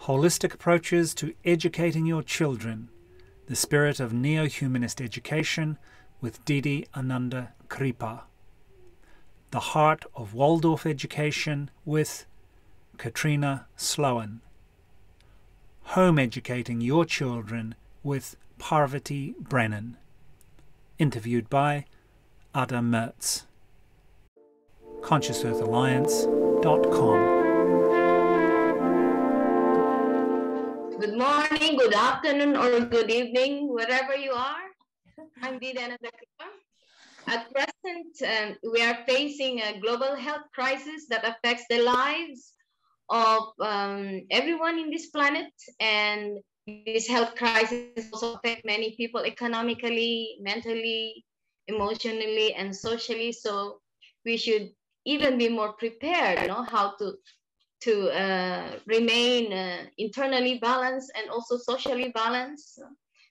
Holistic Approaches to Educating Your Children, the Spirit of Neo-humanist Education with Didi Ananda Krpa. The Heart of Waldorf Education with Katrina Sloan. Home Educating Your Children with Parvati Brennan. Interviewed by Ada Mertz. ConsciousEarthAlliance.com. Good morning, good afternoon, or good evening, wherever you are. I'm Didi Ananda Krpa. At present, we are facing a global health crisis that affects the lives of everyone in this planet, and this health crisis also affects many people economically, mentally, emotionally, and socially. So we should even be more prepared, how to remain internally balanced and also socially balanced.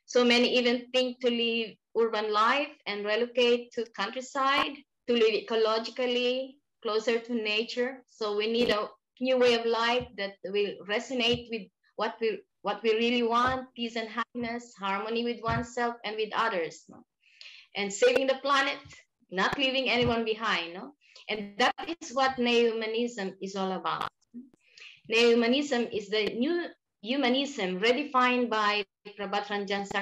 So many even think to live urban life and relocate to countryside to live ecologically closer to nature. So we need a new way of life that will resonate with what we really want: peace and happiness, harmony with oneself and with others, and saving the planet, not leaving anyone behind. And that is what neo-humanism is all about. Neo-humanism is the new humanism redefined by Parvati Brennan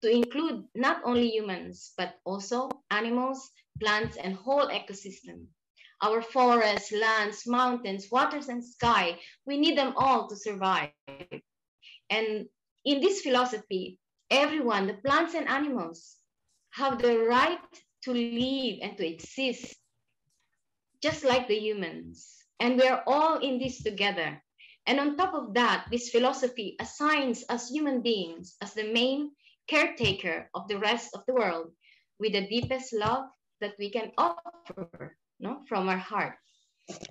to include not only humans, but also animals, plants, and whole ecosystem. Our forests, lands, mountains, waters, and sky, we need them all to survive. And in this philosophy, everyone, the plants and animals, have the right to live and to exist, just like the humans. And we are all in this together. And on top of that, this philosophy assigns us human beings as the main caretaker of the rest of the world, with the deepest love that we can offer, from our heart.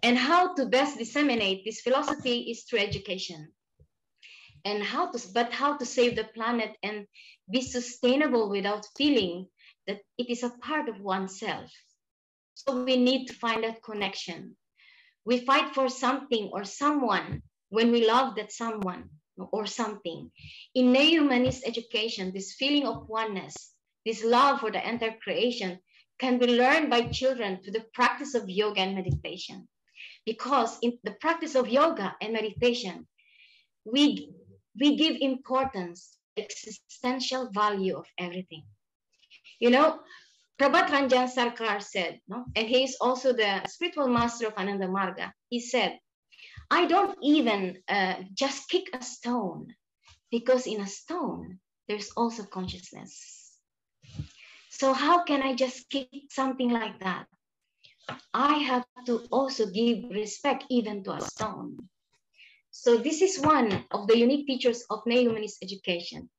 And how to best disseminate this philosophy is through education. And how to save the planet and be sustainable without feeling that it is a part of oneself. So we need to find that connection. We fight for something or someone when we love that someone or something. In neo-humanist education, this feeling of oneness, this love for the entire creation, can be learned by children through the practice of yoga and meditation. Because in the practice of yoga and meditation, we give importance to the existential value of everything. Parvati Brennan said, and he is also the spiritual master of Ananda Marga. He said, I don't even just kick a stone, because in a stone, there's also consciousness. So how can I just kick something like that? I have to also give respect even to a stone. So this is one of the unique features of neo-humanist education.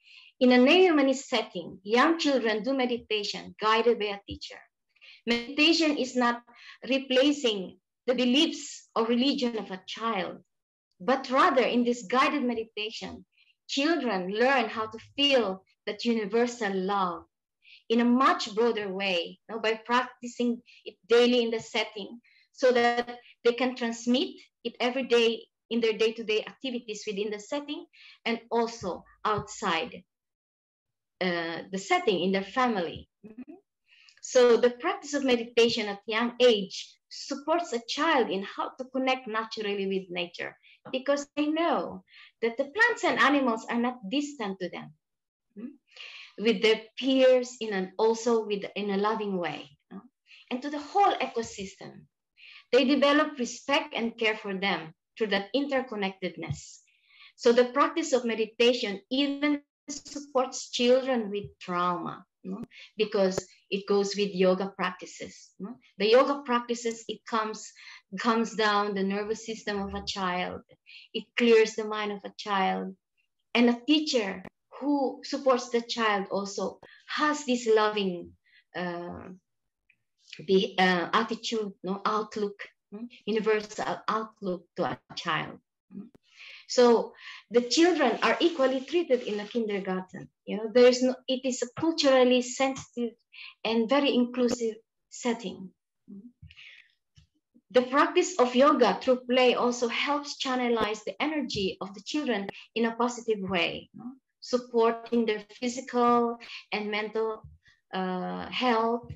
In a neo-humanist setting, young children do meditation guided by a teacher. Meditation is not replacing the beliefs or religion of a child, but rather in this guided meditation, children learn how to feel that universal love in a much broader way, by practicing it daily in the setting, so that they can transmit it every day in their day-to-day activities within the setting and also outside the setting in their family. So the practice of meditation at young age supports a child in how to connect naturally with nature, because they know that the plants and animals are not distant to them, with their peers in a loving way, and to the whole ecosystem. They develop respect and care for them through that interconnectedness. So the practice of meditation even supports children with trauma, because it goes with yoga practices. The yoga practices, it calms down the nervous system of a child. It clears the mind of a child. And a teacher who supports the child also has this loving attitude, outlook, universal outlook to a child. So the children are equally treated in a kindergarten. It is a culturally sensitive and very inclusive setting. The practice of yoga through play also helps channelize the energy of the children in a positive way, supporting their physical and mental health,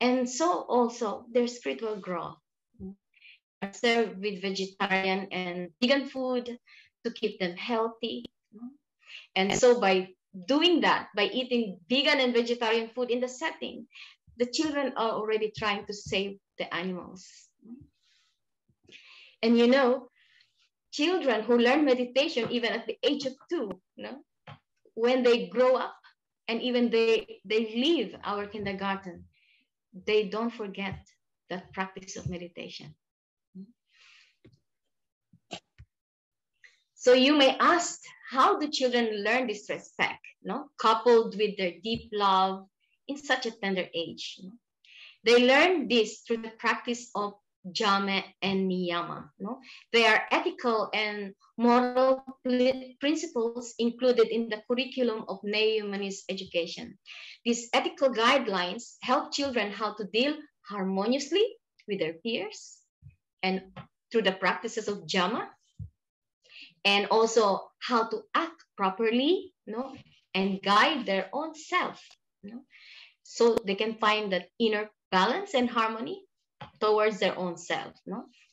and so also their spiritual growth. They are served with vegetarian and vegan food to keep them healthy. And so by doing that, by eating vegan and vegetarian food in the setting, the children are already trying to save the animals. And you know, children who learn meditation even at the age of 2, when they grow up and even they leave our kindergarten, they don't forget that practice of meditation. So you may ask, how do children learn this respect, coupled with their deep love in such a tender age? They learn this through the practice of jhana and niyama. They are ethical and moral principles included in the curriculum of Neo-humanist education. These ethical guidelines help children how to deal harmoniously with their peers, and through the practices of jhana, and also how to act properly, and guide their own self, so they can find that inner balance and harmony towards their own self,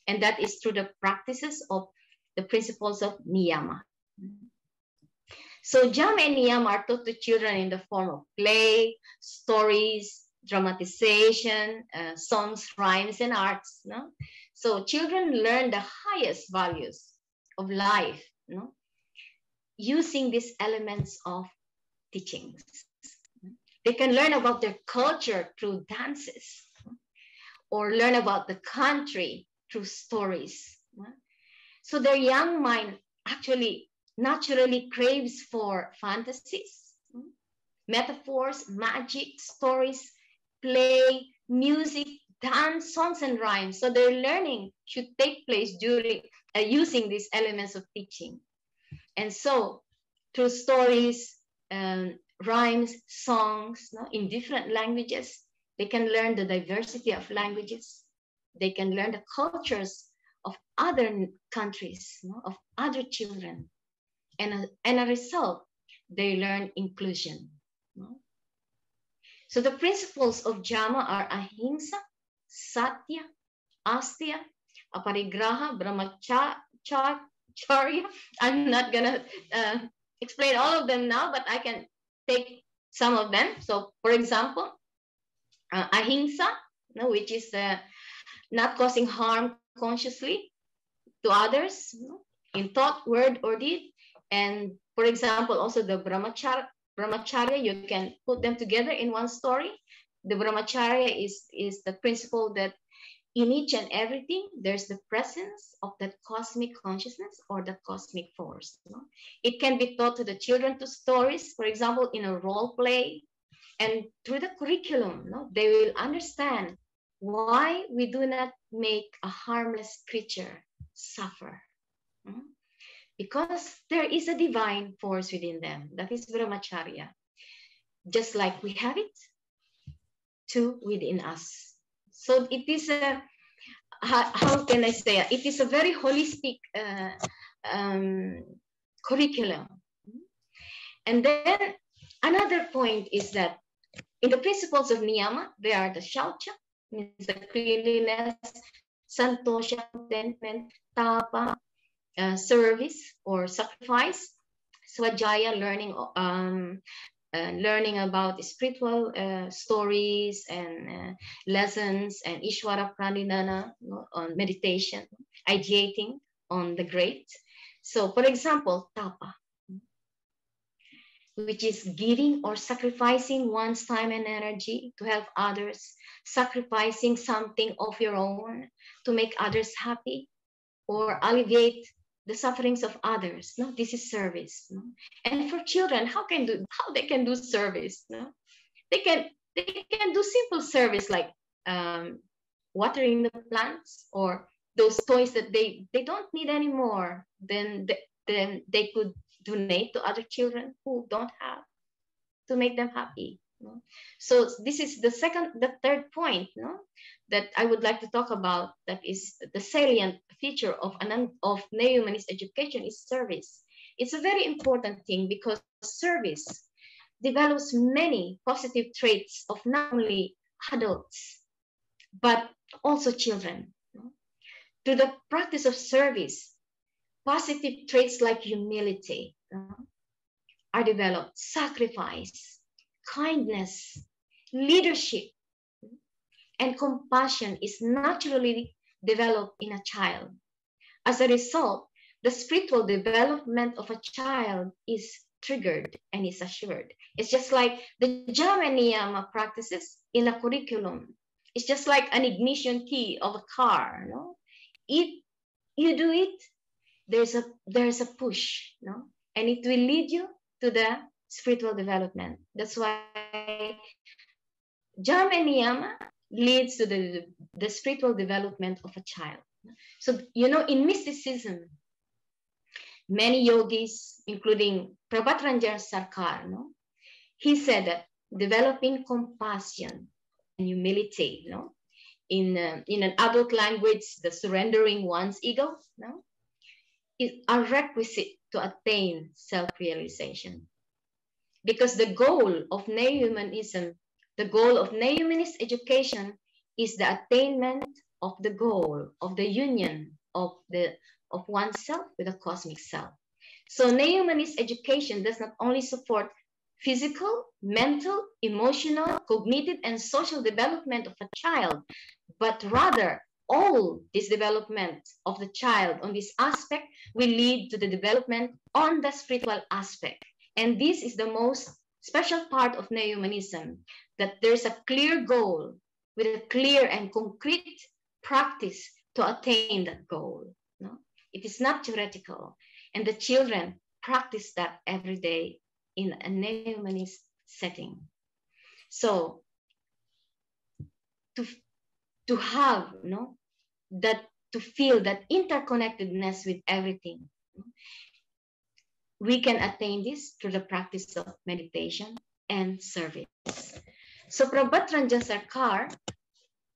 and that is through the practices of the principles of niyama. So jhana and niyama are taught to children in the form of play, stories, dramatization, songs, rhymes, and arts. So children learn the highest values of life, using these elements of teachings. They can learn about their culture through dances, or learn about the country through stories. So their young mind actually naturally craves for fantasies, metaphors, magic, stories, play, music, dance, songs, and rhymes. So their learning should take place during using these elements of teaching. And so through stories, rhymes, songs, in different languages, they can learn the diversity of languages. They can learn the cultures of other countries, of other children. And a result, they learn inclusion. So the principles of jhana are ahimsa, satya, astya, aparigraha, brahmacharya. I'm not gonna explain all of them now, but I can take some of them. So for example, ahimsa, which is not causing harm consciously to others, in thought, word, or deed. And for example, also the brahmacharya, you can put them together in one story. The brahmacharya is the principle that in each and everything, there's the presence of that cosmic consciousness or the cosmic force. It can be taught to the children through stories, for example, in a role play, and through the curriculum, they will understand why we do not make a harmless creature suffer. Because there is a divine force within them. That is brahmacharya. Just like we have it, too, within us. So it is a, how can I say, it is a very holistic curriculum. And then another point is that in the principles of niyama, there are the shaucha, means the cleanliness, santosha, contentment, tapa, service or sacrifice, swajaya, learning about spiritual stories and lessons, and ishvara pranidhana, on meditation, ideating on the great. So for example, tapa, which is giving or sacrificing one's time and energy to help others, sacrificing something of your own to make others happy or alleviate the sufferings of others. This is service. And for children, how they can do service? They can do simple service like watering the plants, or those toys that they don't need anymore. Then they could donate to other children who don't have, to make them happy. No? So this is the third point, no, that I would like to talk about. That is the salient feature of neo-humanist education is service. It's a very important thing because service develops many positive traits of not only adults but also children. No? Through the practice of service, positive traits like humility are developed, sacrifice, kindness, leadership, and compassion is naturally developed in a child. As a result, the spiritual development of a child is triggered and is assured. It's just like the Jama and Niyama practices in a curriculum. It's just like an ignition key of a car. No? If you do it, there's a push, no? And it will lead you to the spiritual development. That's why Jama and Niyama leads to the spiritual development of a child. So, you know, in mysticism, many yogis, including Prabhat Sarkar, no? He said that developing compassion and humility, no? In an adult language, the surrendering one's ego, no? Is a requisite to attain self-realization. Because the goal of neo-humanism, the goal of neo-humanist education is the attainment of the goal of the union of oneself with the cosmic self. So neo-humanist education does not only support physical, mental, emotional, cognitive, and social development of a child, but rather all this development of the child on this aspect will lead to the development on the spiritual aspect. And this is the most special part of neo-humanism, that there's a clear goal with a clear and concrete practice to attain that goal. No? It is not theoretical. And the children practice that every day in a neo-humanist setting. So to have, no, that, to feel that interconnectedness with everything, we can attain this through the practice of meditation and service. So Prabhat Sarkar,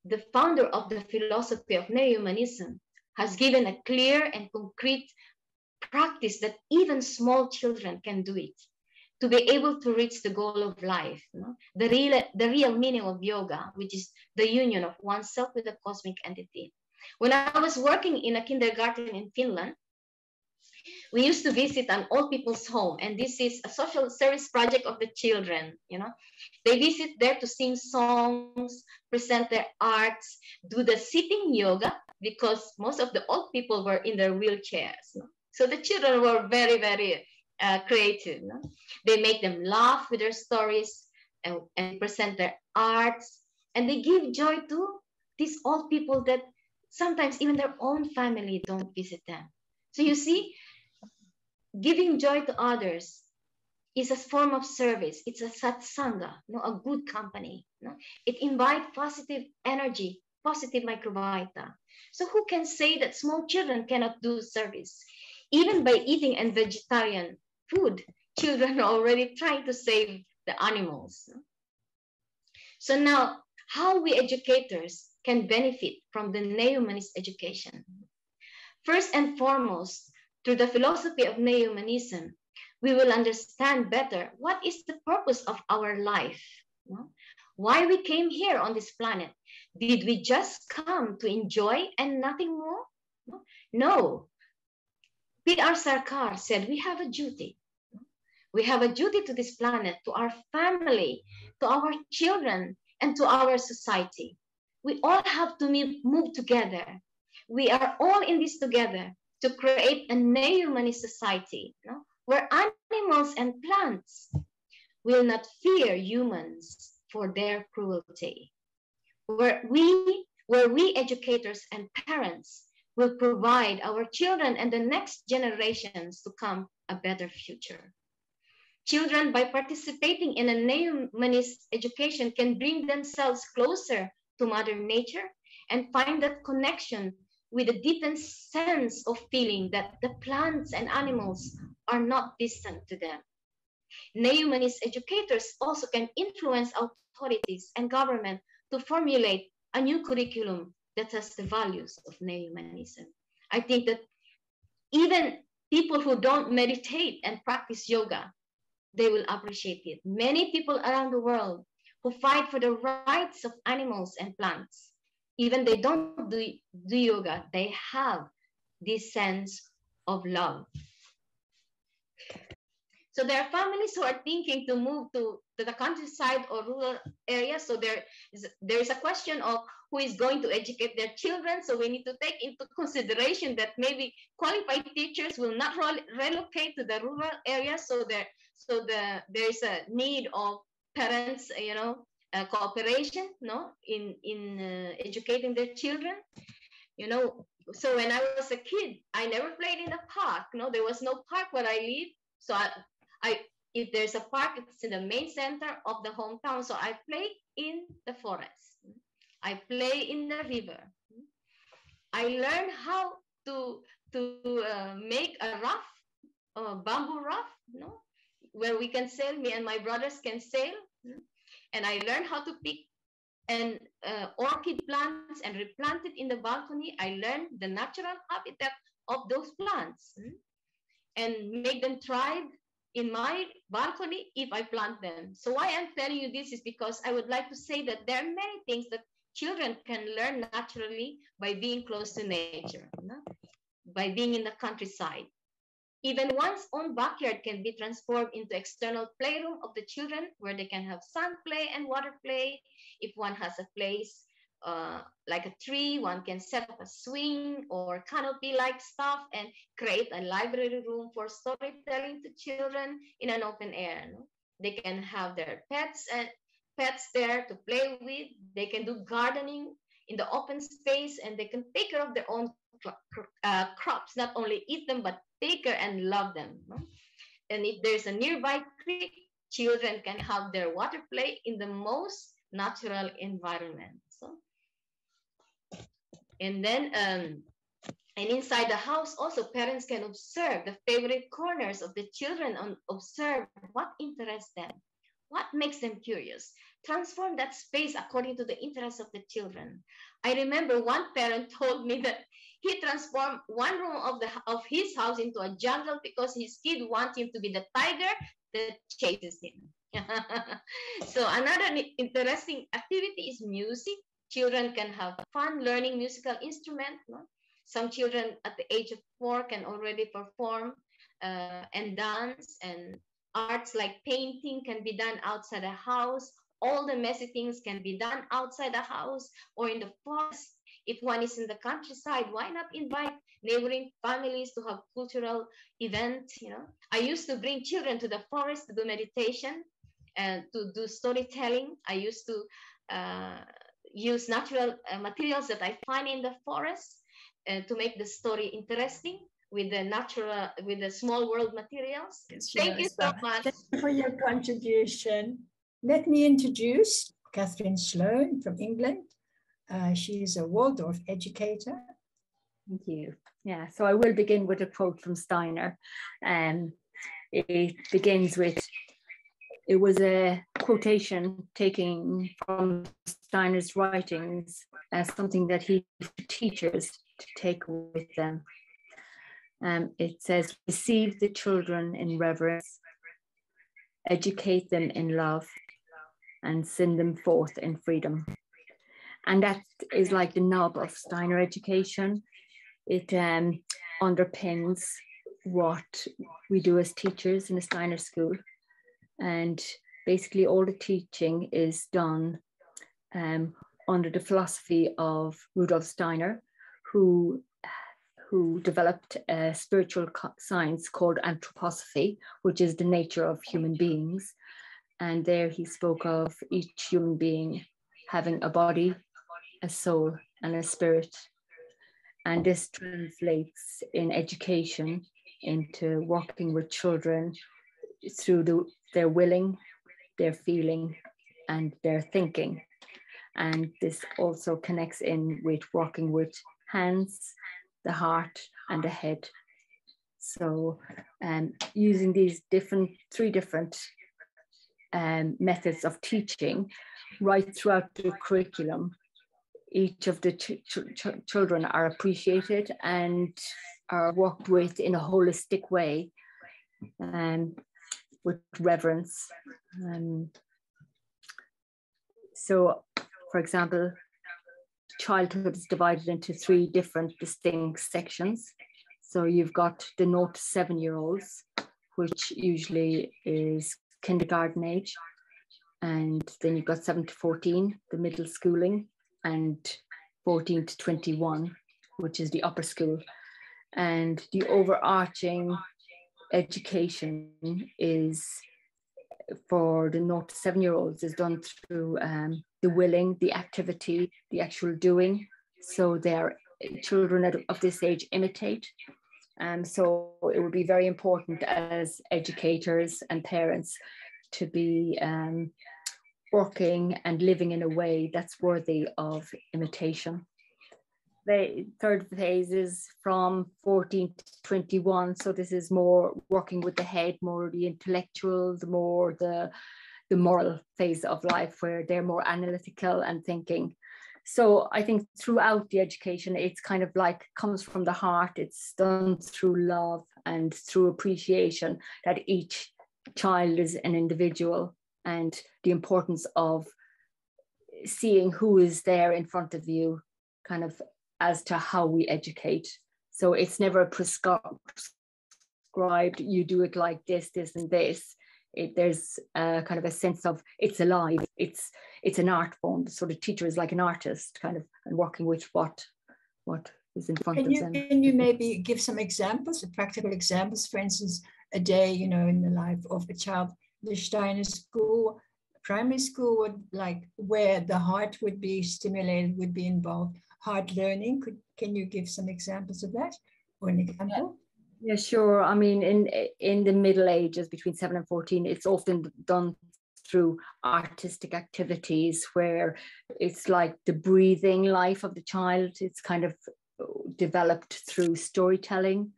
the founder of the philosophy of neo-humanism, has given a clear and concrete practice that even small children can do it to be able to reach the goal of life, the real meaning of yoga, which is the union of oneself with the cosmic entity. When I was working in a kindergarten in Finland, we used to visit an old people's home, and this is a social service project of the children. They visit there to sing songs, present their arts, do the sitting yoga, because most of the old people were in their wheelchairs. So the children were very, very creative. They make them laugh with their stories and present their arts, and they give joy to these old people that sometimes even their own family don't visit them. So you see, giving joy to others is a form of service. It's a satsanga, a good company. It invites positive energy, positive microbiota. So who can say that small children cannot do service? Even by eating and vegetarian food, children are already trying to save the animals. So now, how we educators can benefit from the neo-humanist education? First and foremost, through the philosophy of neo-humanism, we will understand better what is the purpose of our life. Why we came here on this planet. Did we just come to enjoy and nothing more? No. P.R. Sarkar said we have a duty. We have a duty to this planet, to our family, to our children, and to our society. We all have to move together. We are all in this together to create a neo-humanist society, where animals and plants will not fear humans for their cruelty, where we educators and parents will provide our children and the next generations to come a better future. Children, by participating in a neo-humanist education, can bring themselves closer to Mother Nature and find that connection with a deepened sense of feeling that the plants and animals are not distant to them. Neo-humanist educators also can influence authorities and government to formulate a new curriculum that has the values of neo-humanism. I think that even people who don't meditate and practice yoga, they will appreciate it. Many people around the world who fight for the rights of animals and plants, even they don't do yoga, they have this sense of love. So there are families who are thinking to move to the countryside or rural areas. So there is a question of who is going to educate their children. So we need to take into consideration that maybe qualified teachers will not relocate to the rural areas. So there is a need of parents, cooperation, in educating their children. So when I was a kid, I never played in the park. There was no park where I live. So if there's a park, it's in the main center of the hometown. So I play in the forest. I play in the river. I learned how to make a raft, a bamboo raft, where we can sail. Me and my brothers can sail. And I learned how to pick orchid plants and replant it in the balcony. I learned the natural habitat of those plants and make them thrive in my balcony if I plant them. So why I'm telling you this is because I would like to say that there are many things that children can learn naturally by being close to nature, by being in the countryside. Even one's own backyard can be transformed into external playroom of the children where they can have sun play and water play. If one has a place like a tree, one can set up a swing or canopy-like stuff and create a library room for storytelling to children in an open air. They can have their pets there to play with. They can do gardening in the open space, and they can take care of their own crops, not only eat them, but take care and love them. And if there's a nearby creek, children can have their water play in the most natural environment. And then, and inside the house, also parents can observe the favorite corners of the children and observe what interests them, what makes them curious. Transform that space according to the interests of the children. I remember one parent told me that he transformed one room of his house into a jungle because his kid wants him to be the tiger that chases him. So another interesting activity is music. Children can have fun learning musical instruments. Some children at the age of 4 can already perform and dance, and arts like painting can be done outside the house. All the messy things can be done outside the house or in the forest. If one is in the countryside, why not invite neighboring families to have cultural events? I used to bring children to the forest to do meditation and to do storytelling. I used to use natural materials that I find in the forest to make the story interesting with the small world materials. Thank you so much. Thank you for your contribution. Let me introduce Katrina Sloan from England. She is a Waldorf educator. Thank you. Yeah, so I will begin with a quote from Steiner. It begins with, it was a quotation taken from Steiner's writings as something that he teachers to take with them. It says, receive the children in reverence, educate them in love, and send them forth in freedom. And that is like the nub of Steiner education. It underpins what we do as teachers in a Steiner school. And basically all the teaching is done under the philosophy of Rudolf Steiner, who developed a spiritual science called anthroposophy, which is the nature of human beings. And there he spoke of each human being having a body, a soul, and a spirit. And this translates in education into working with children through their willing, their feeling, and their thinking. And this also connects in with working with hands, the heart, and the head. So using these three different methods of teaching right throughout the curriculum, each of the children are appreciated and are worked with in a holistic way, with reverence. So, for example, childhood is divided into three different distinct sections. So you've got the 0 to 7-year-olds, which usually is kindergarten age. And then you've got 7 to 14, the middle schooling, and 14 to 21, which is the upper school. And the overarching education is for the 0 to 7-year-olds is done through the willing, the activity, the actual doing. So their children of this age imitate. So it would be very important as educators and parents to be working and living in a way that's worthy of imitation. The third phase is from 14 to 21. So this is more working with the head, more the intellectual, more the moral phase of life, where they're more analytical and thinking. So I think throughout the education, it's kind of like comes from the heart. It's done through love and through appreciation that each child is an individual, and the importance of seeing who is there in front of you, kind of as to how we educate. So it's never prescribed, you do it like this, this, and this. There's kind of a sense of it's alive, it's an art form. So the teacher is like an artist, kind of, and working with what is in front of them. Can you maybe give some examples, practical examples, for instance, a day, in the life of a child, the Steiner school, primary school, would like where the heart would be stimulated, would be involved, heart learning. Can you give some examples of that, or an example? Yeah, sure. I mean, in the middle ages, between 7 and 14, it's often done through artistic activities where it's like the breathing life of the child. It's kind of developed through storytelling,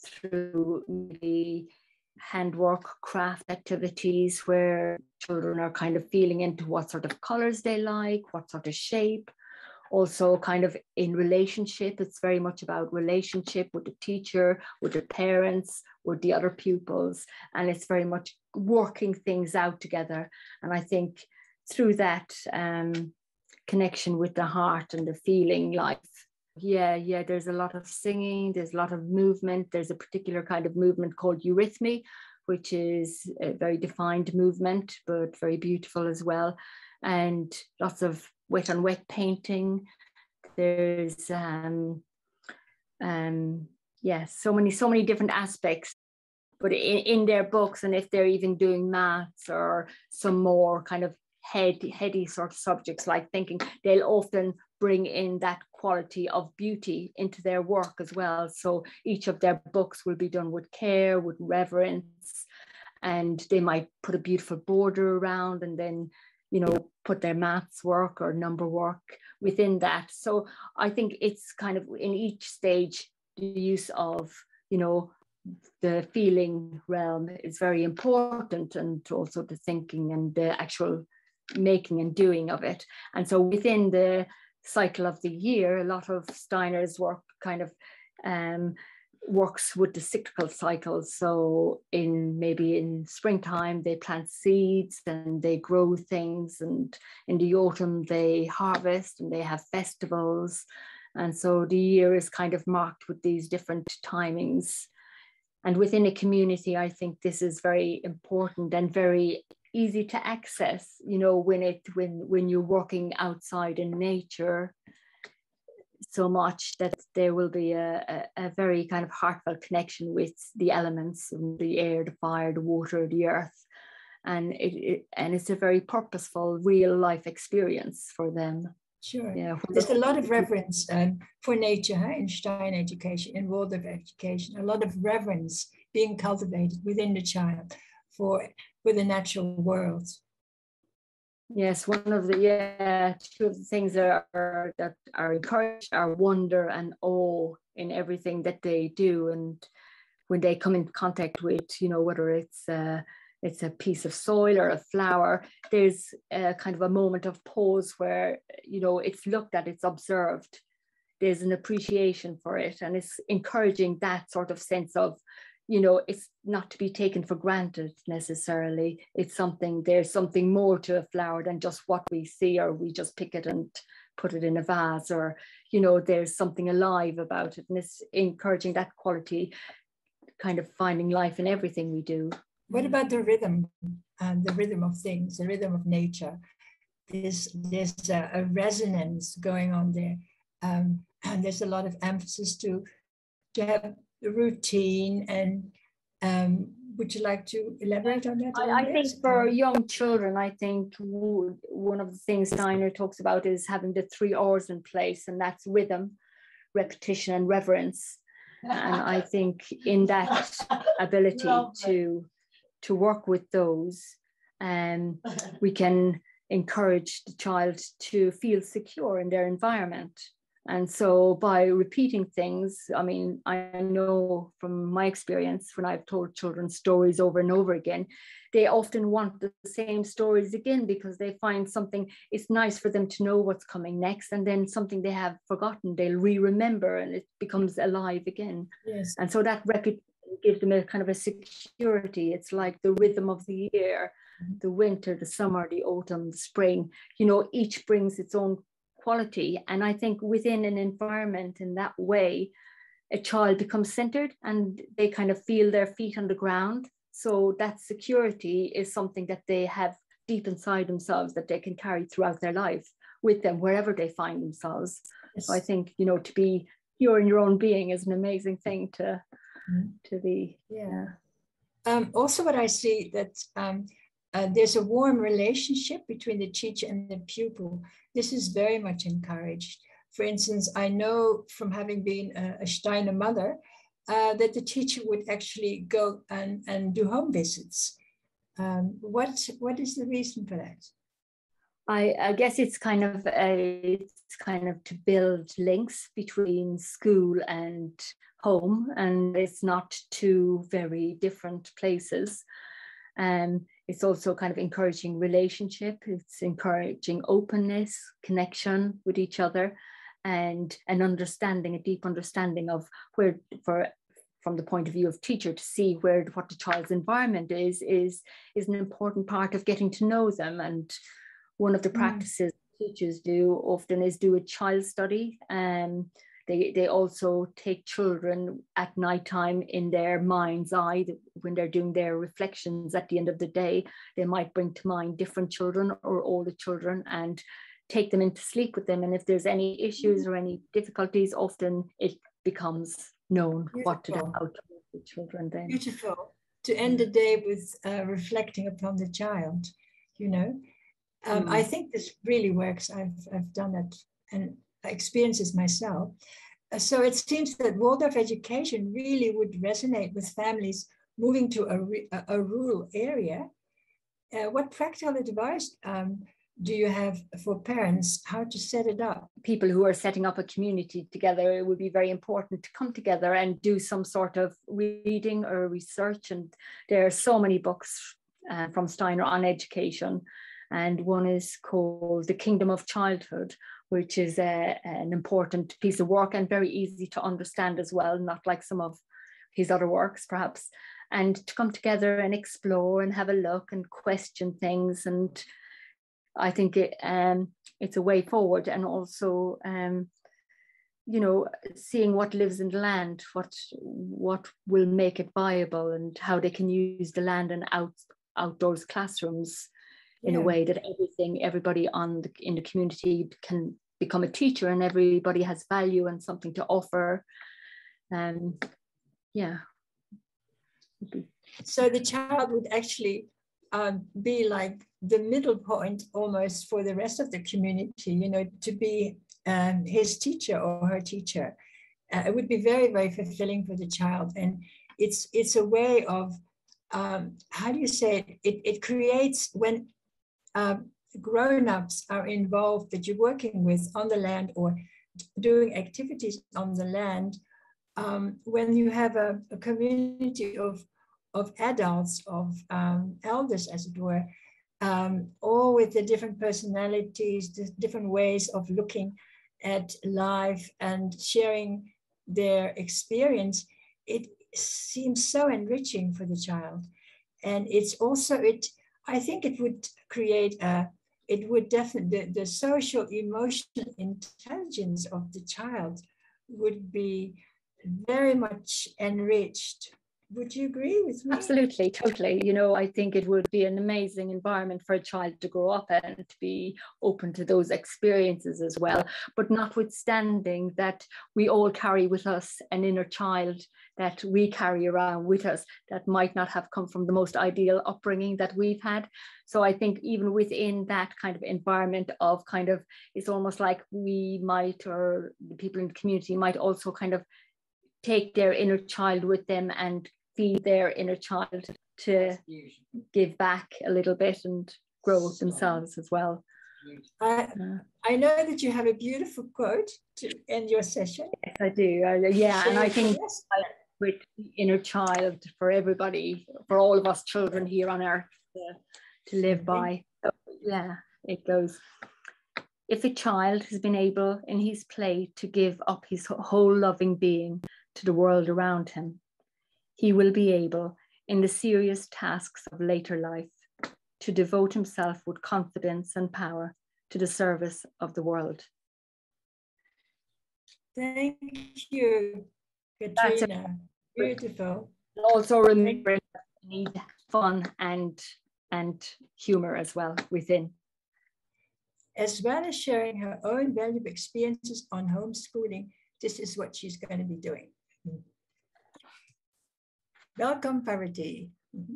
through the handwork, craft activities where children are kind of feeling into what sort of colors they like, what sort of shape. Also kind of in relationship, it's very much about relationship with the teacher, with the parents, with the other pupils, and it's very much working things out together. And I think through that connection with the heart and the feeling life, there's a lot of singing, there's a lot of movement. There's a particular kind of movement called eurythmy, which is a very defined movement, but very beautiful as well. And lots of wet on wet painting. There's so many different aspects. But in their books, and if they're even doing maths or some more kind of heady sort of subjects like thinking, they'll often bring in that quality of beauty into their work as well. So each of their books will be done with care, with reverence, and they might put a beautiful border around, and then put their maths work or number work within that. So I think it's kind of in each stage, the use of, the feeling realm is very important, and also the thinking and the actual making and doing of it. And so within the cycle of the year, a lot of Steiner's work kind of works with the cyclical cycle. So maybe in springtime, they plant seeds and they grow things, and in the autumn they harvest and they have festivals. And so the year is kind of marked with these different timings. And within a community, I think this is very important and very easy to access, when you're working outside in nature so much, that there will be a very kind of heartfelt connection with the elements, the air, the fire, the water, the earth. And it's a very purposeful real life experience for them. Sure. Yeah. There's a lot of reverence for nature in Stein education, in Waldorf education, a lot of reverence being cultivated within the child for the natural world. Yes, two of the things that are encouraged are wonder and awe in everything that they do. And when they come in contact with, you know, whether it's a piece of soil or a flower, there's a kind of a moment of pause where, you know, it's looked at, it's observed, there's an appreciation for it, and it's encouraging that sort of sense of, you know, it's not to be taken for granted necessarily. It's something, there's something more to a flower than just what we see, or we just pick it and put it in a vase, or, you know, there's something alive about it. And it's encouraging that quality, kind of finding life in everything we do. What about the rhythm of things, the rhythm of nature? There's a resonance going on there. And there's a lot of emphasis to have the routine. And would you like to elaborate on that? I think for young children, I think one of the things Steiner talks about is having the 3 R's in place, and that's rhythm, repetition, and reverence. And I think in that ability to work with those, we can encourage the child to feel secure in their environment. And so by repeating things, I mean, I know from my experience, when I've told children stories over and over again, they often want the same stories again, because they find something, it's nice for them to know what's coming next, and then something they have forgotten, they'll re-remember, and it becomes alive again. Yes. And so that repetition gives them a kind of a security. It's like the rhythm of the year, the winter, the summer, the autumn, the spring, you know, each brings its own quality. And I think within an environment in that way, a child becomes centered and they kind of feel their feet on the ground. So that security is something that they have deep inside themselves that they can carry throughout their life with them, wherever they find themselves. Yes. So I think, you know, to be pure in your own being is an amazing thing to be. Yeah. Also what I see that there's a warm relationship between the teacher and the pupil. This is very much encouraged. For instance, I know from having been a Steiner mother that the teacher would actually go and do home visits. What is the reason for that? I guess it's kind of to build links between school and home, and it's not two very different places. It's also kind of encouraging relationship. It's encouraging openness, connection with each other, and an understanding, a deep understanding of where, from the point of view of teacher, to see what the child's environment is an important part of getting to know them. And one of the practices teachers do often is do a child study. They also take children at nighttime in their mind's eye when they're doing their reflections at the end of the day. They might bring to mind different children or all the children and take them into sleep with them. And if there's any issues or any difficulties, often it becomes known. Beautiful. What to do out with the children then. Beautiful. To end the day with reflecting upon the child, you know. I think this really works. I've done it and experiences myself. So it seems that Waldorf education really would resonate with families moving to a rural area. What practical advice do you have for parents how to set it up? People who are setting up a community together, it would be very important to come together and do some sort of reading or research. And there are so many books from Steiner on education. And one is called The Kingdom of Childhood, which is an important piece of work and very easy to understand as well, not like some of his other works perhaps. And to come together and explore and have a look and question things. And I think it's a way forward. And also, you know, seeing what lives in the land, what will make it viable, and how they can use the land and outdoors classrooms in a way that everybody in the community can become a teacher, and everybody has value and something to offer. So the child would actually be like the middle point almost for the rest of the community, you know, to be his teacher or her teacher. It would be very, very fulfilling for the child. And it's a way of, how do you say it? It creates, when grown-ups are involved that you're working with on the land or doing activities on the land, when you have a community of adults, of elders, as it were, all with the different personalities, the different ways of looking at life and sharing their experience, it seems so enriching for the child. And it's also, I think it would create it would definitely, the social emotional intelligence of the child would be very much enriched. Would you agree with me? Absolutely, totally. You know, I think it would be an amazing environment for a child to grow up and to be open to those experiences as well. But notwithstanding that, we all carry with us an inner child that we carry around with us that might not have come from the most ideal upbringing that we've had. So I think even within that kind of environment of kind of, it's almost like we might, or the people in the community might also kind of take their inner child with them and feed their inner child to give back a little bit and grow themselves as well. I know that you have a beautiful quote to end your session. Yes, I do. Yeah, and I think with the inner child for everybody, for all of us children here on earth to live by. So, yeah, it goes. If a child has been able in his play to give up his whole loving being to the world around him, he will be able, in the serious tasks of later life, to devote himself with confidence and power to the service of the world. Thank you, Katrina. Beautiful. Also remembering that we need fun and humor as well within. As well as sharing her own valuable experiences on homeschooling, this is what she's going to be doing. Welcome, Parvati.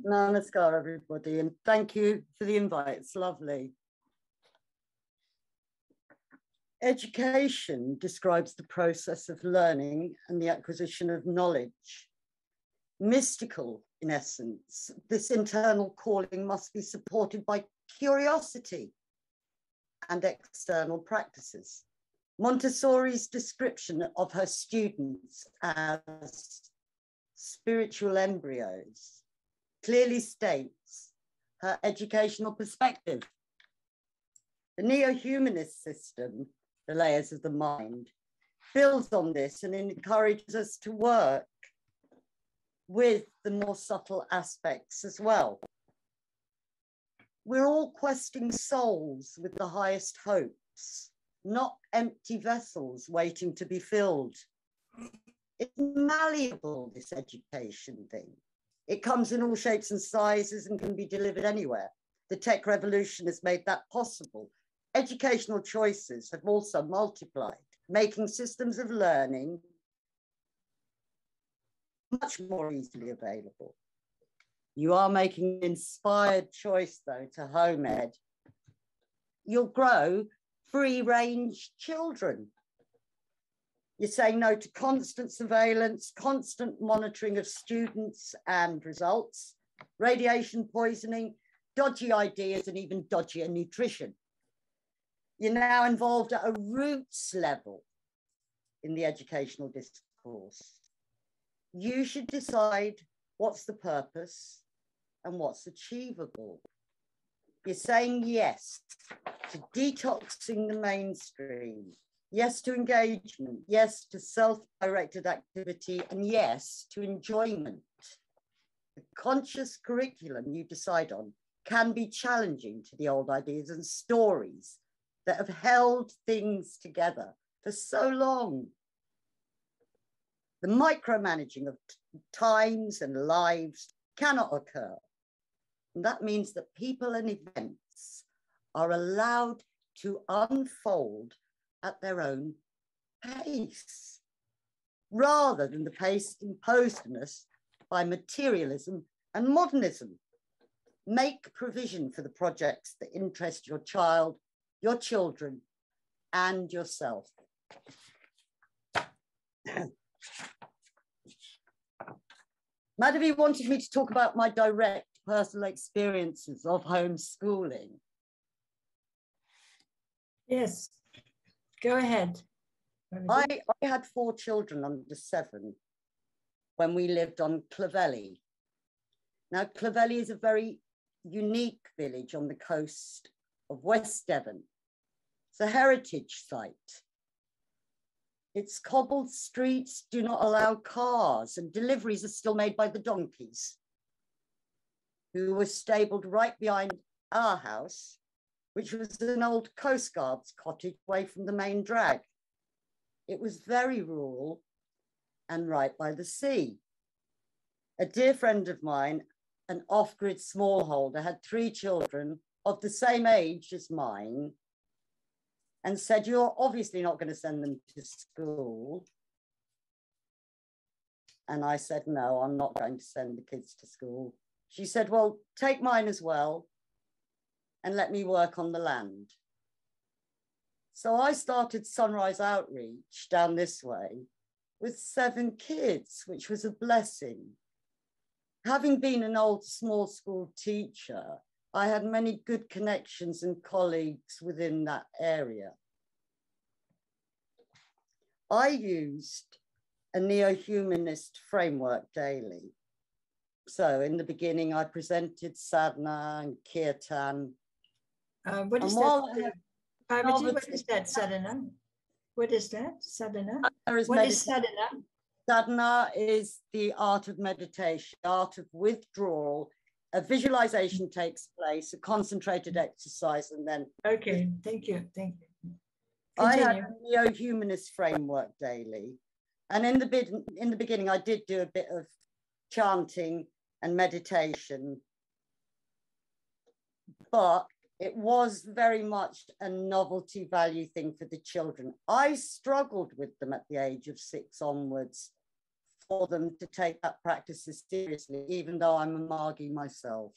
Namaskar, everybody, and thank you for the invite. It's lovely. Education describes the process of learning and the acquisition of knowledge. Mystical, in essence, this internal calling must be supported by curiosity and external practices. Montessori's description of her students as spiritual embryos clearly states her educational perspective. The neo-humanist system, the layers of the mind, builds on this and encourages us to work with the more subtle aspects as well. We're all questing souls with the highest hopes, not empty vessels waiting to be filled. It's malleable, this education thing. It comes in all shapes and sizes and can be delivered anywhere. The tech revolution has made that possible. Educational choices have also multiplied, making systems of learning much more easily available. You are making an inspired choice, though, to home ed. You'll grow free-range children. You're saying no to constant surveillance, constant monitoring of students and results, radiation poisoning, dodgy ideas, and even dodgier nutrition. You're now involved at a roots level in the educational discourse. You should decide what's the purpose and what's achievable. You're saying yes to detoxing the mainstream, yes to engagement, yes to self-directed activity, and yes to enjoyment. The conscious curriculum you decide on can be challenging to the old ideas and stories that have held things together for so long. The micromanaging of times and lives cannot occur. And that means that people and events are allowed to unfold at their own pace, rather than the pace imposed on us by materialism and modernism. Make provision for the projects that interest your child, your children, and yourself. Madhavi wanted me to talk about my direct personal experiences of homeschooling. Yes, go ahead. I had 4 children under 7, when we lived on Clovelly. Now, Clovelly is a very unique village on the coast of West Devon. It's a heritage site. Its cobbled streets do not allow cars, and deliveries are still made by the donkeys, who were stabled right behind our house, which was an old Coast Guard's cottage away from the main drag. It was very rural and right by the sea. A dear friend of mine, an off-grid smallholder, had 3 children of the same age as mine, and said, "You're obviously not going to send them to school." And I said, "No, I'm not going to send the kids to school." She said, "Well, take mine as well and let me work on the land." So I started Sunrise Outreach down this way with 7 kids, which was a blessing. Having been an old small school teacher, I had many good connections and colleagues within that area. I used a neo-humanist framework daily. So in the beginning, I presented sadhana and kirtan. What is that? Parvati, what is that, sadhana? What is that, sadhana? What is sadhana? Sadhana is the art of meditation, the art of withdrawal. A visualization takes place, a concentrated exercise, and then... Okay, thank you, thank you. I Continue. had a neo-humanist framework daily. And in the beginning, I did do a bit of chanting and meditation, but it was very much a novelty value thing for the children. I struggled with them at the age of 6 onwards for them to take that practice as seriously, even though I'm a Margi myself.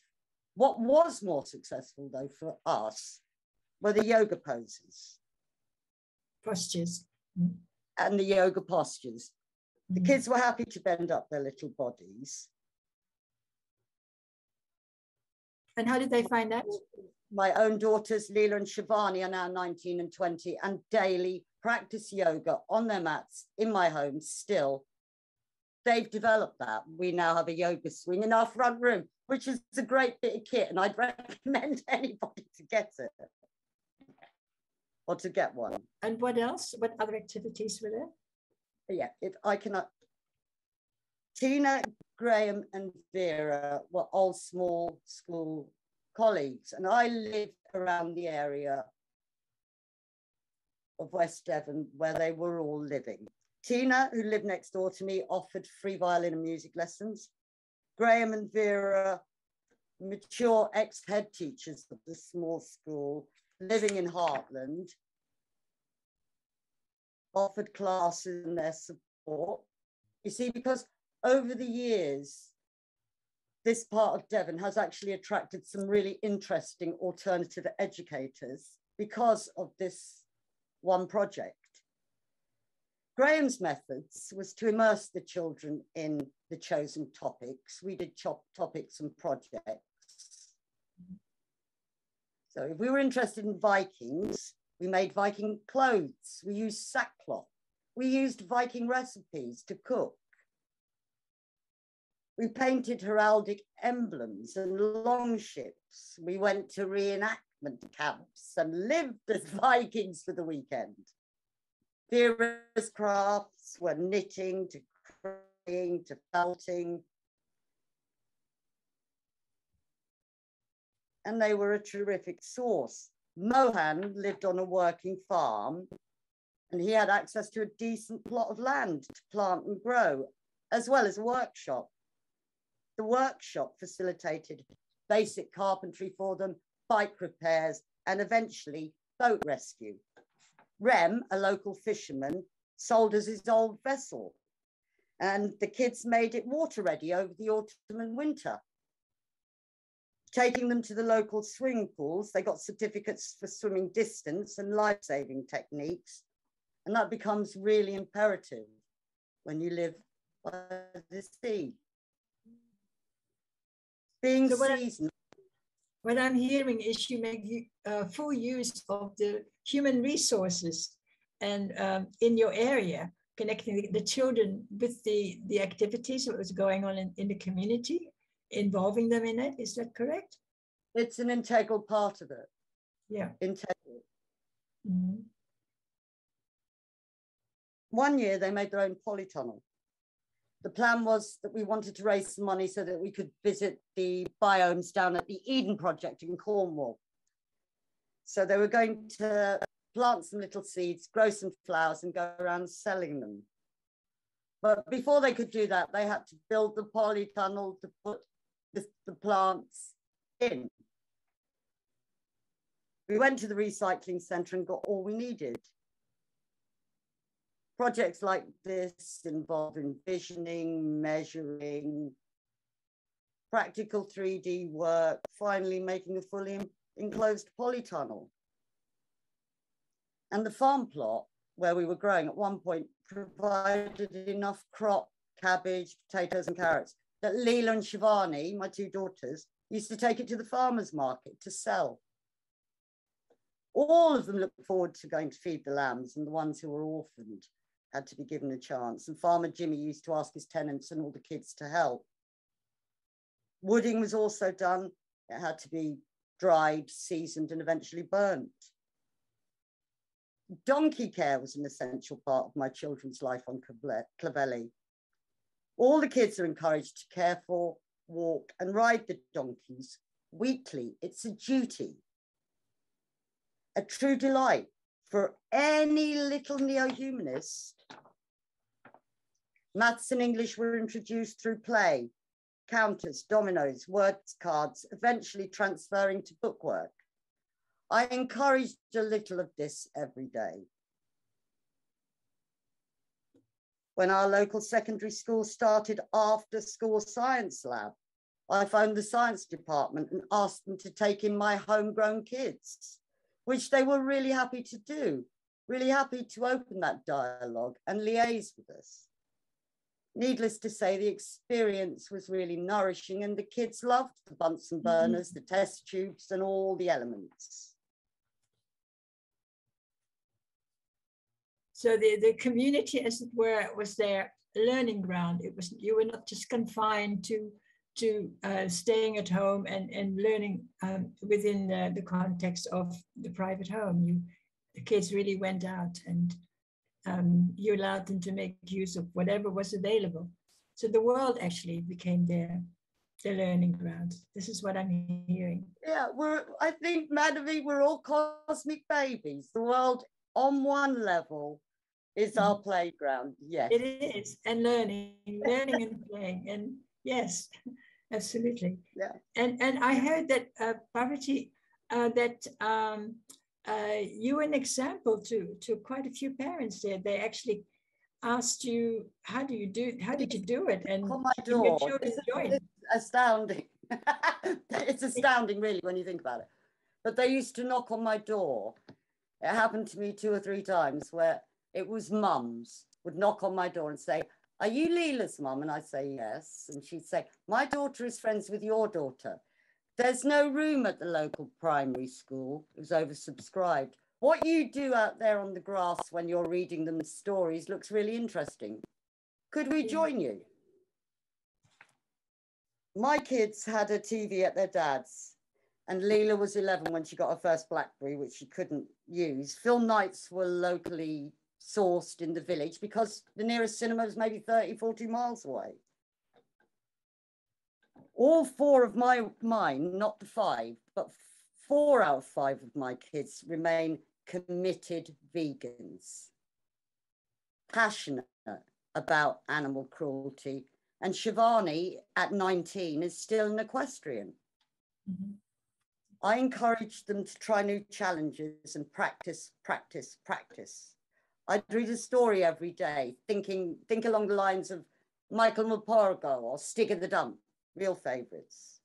What was more successful, though, for us were the yoga poses. Postures. And the yoga postures. The kids were happy to bend up their little bodies. And how did they find that? My own daughters, Leela and Shivani, are now 19 and 20 and daily practice yoga on their mats in my home still. They've developed that. We now have a yoga swing in our front room, which is a great bit of kit, and I'd recommend anybody to get it or to get one. And what else? What other activities were there? Yeah, I cannot. Tina, Graham, and Vera were all small school colleagues, and I lived around the area of West Devon where they were all living. Tina, who lived next door to me, offered free violin and music lessons. Graham and Vera, mature ex-head teachers of the small school, living in Heartland, offered classes and their support. You see, because over the years, this part of Devon has actually attracted some really interesting alternative educators because of this one project. Graham's methods was to immerse the children in the chosen topics. We did topics and projects. So if we were interested in Vikings, we made Viking clothes. We used sackcloth. We used Viking recipes to cook. We painted heraldic emblems and longships. We went to reenactment camps and lived as Vikings for the weekend. Vera's crafts were knitting to crocketing to felting. And they were a terrific source. Mohan lived on a working farm, and he had access to a decent plot of land to plant and grow, as well as a workshop. The workshop facilitated basic carpentry for them, bike repairs, and eventually boat rescue. Rem, a local fisherman, sold us his old vessel, and the kids made it water ready over the autumn and winter. Taking them to the local swimming pools, they got certificates for swimming distance and life-saving techniques, and that becomes really imperative when you live by the sea. Being seasonal. What I'm hearing is you make full use of the human resources and in your area. connecting the children with the activities that was going on in the community, involving them in it. Is that correct? It's an integral part of it. Yeah. Integral. Mm-hmm. One year they made their own polytunnel. The plan was that we wanted to raise some money so that we could visit the biomes down at the Eden Project in Cornwall. So they were going to plant some little seeds, grow some flowers, and go around selling them. But before they could do that, they had to build the polytunnel to put the plants in. We went to the recycling centre and got all we needed. Projects like this involve envisioning, measuring, practical 3D work, finally making a fully enclosed polytunnel. And the farm plot where we were growing at one point provided enough crop, cabbage, potatoes and carrots that Leela and Shivani, my two daughters, used to take it to the farmer's market to sell. All of them looked forward to going to feed the lambs, and the ones who were orphaned had to be given a chance. And Farmer Jimmy used to ask his tenants and all the kids to help. Wooding was also done. It had to be dried, seasoned, and eventually burnt. Donkey care was an essential part of my children's life on Clovelly. All the kids are encouraged to care for, walk, and ride the donkeys weekly. It's a duty, a true delight for any little neo-humanist. Maths and English were introduced through play, counters, dominoes, word cards, eventually transferring to bookwork. I encouraged a little of this every day. When our local secondary school started after school science lab, I phoned the science department and asked them to take in my homegrown kids, which they were really happy to do, really happy to open that dialogue and liaise with us. Needless to say, the experience was really nourishing and the kids loved the Bunsen burners, the test tubes and all the elements. So the community, as it were, was their learning ground. It was, you were not just confined to staying at home and learning within the context of the private home. The kids really went out and you allowed them to make use of whatever was available. So the world actually became their learning ground. This is what I'm hearing. Yeah, I think, Madhavi, we're all cosmic babies. The world on one level is our playground, yes. It is, and learning and playing, and yes, absolutely. Yeah. And I heard that, Parvati, that you were an example to quite a few parents there. They actually asked you, how did you do it? And on my door. It's astounding. It's astounding, really, when you think about it. But they used to knock on my door. It happened to me 2 or 3 times where it was mums would knock on my door and say, "Are you Leela's mum?" And I'd say, "Yes." And she'd say, "My daughter is friends with your daughter. There's no room at the local primary school. It was oversubscribed. What you do out there on the grass when you're reading them stories looks really interesting. Could we join you?" My kids had a TV at their dad's, and Leela was 11 when she got her first BlackBerry, which she couldn't use. Film nights were locally sourced in the village because the nearest cinema was maybe 30, 40 miles away. All 4 of mine, not the 5, but 4 out of 5 of my kids remain committed vegans, passionate about animal cruelty. And Shivani, at 19, is still an equestrian. Mm-hmm. I encourage them to try new challenges and practice, practice, practice. I'd read a story every day, think along the lines of Michael Morpurgo or Stig of the Dump, real favourites.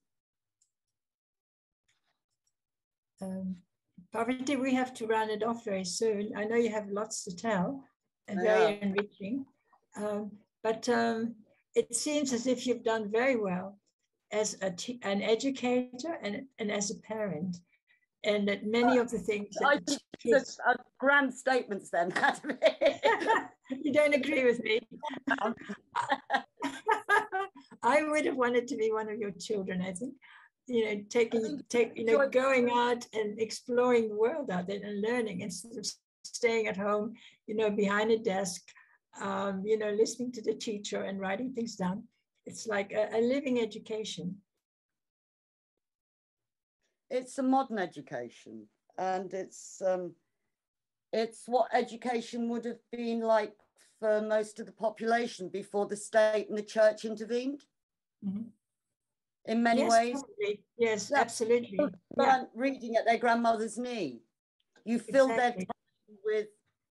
Parvati, we have to round it off very soon. I know you have lots to tell and very enriching, but it seems as if you've done very well as an educator and as a parent, and that many of the things that I think it's grand statements then. You don't agree with me. I would have wanted to be one of your children, I think. Going out and exploring the world out there and learning instead of staying at home, behind a desk, listening to the teacher and writing things down. It's like a living education. It's a modern education, and it's what education would have been like for most of the population before the state and the church intervened. Mm-hmm. In many ways. Probably. Yes, yeah. Absolutely. People weren't reading at their grandmother's knee. You filled their time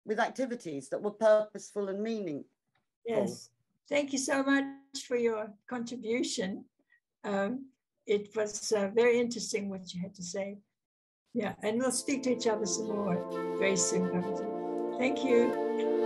with activities that were purposeful and meaningful. Yes. Thank you so much for your contribution. It was very interesting what you had to say. Yeah, and we'll speak to each other some more very soon, Parvati. Thank you.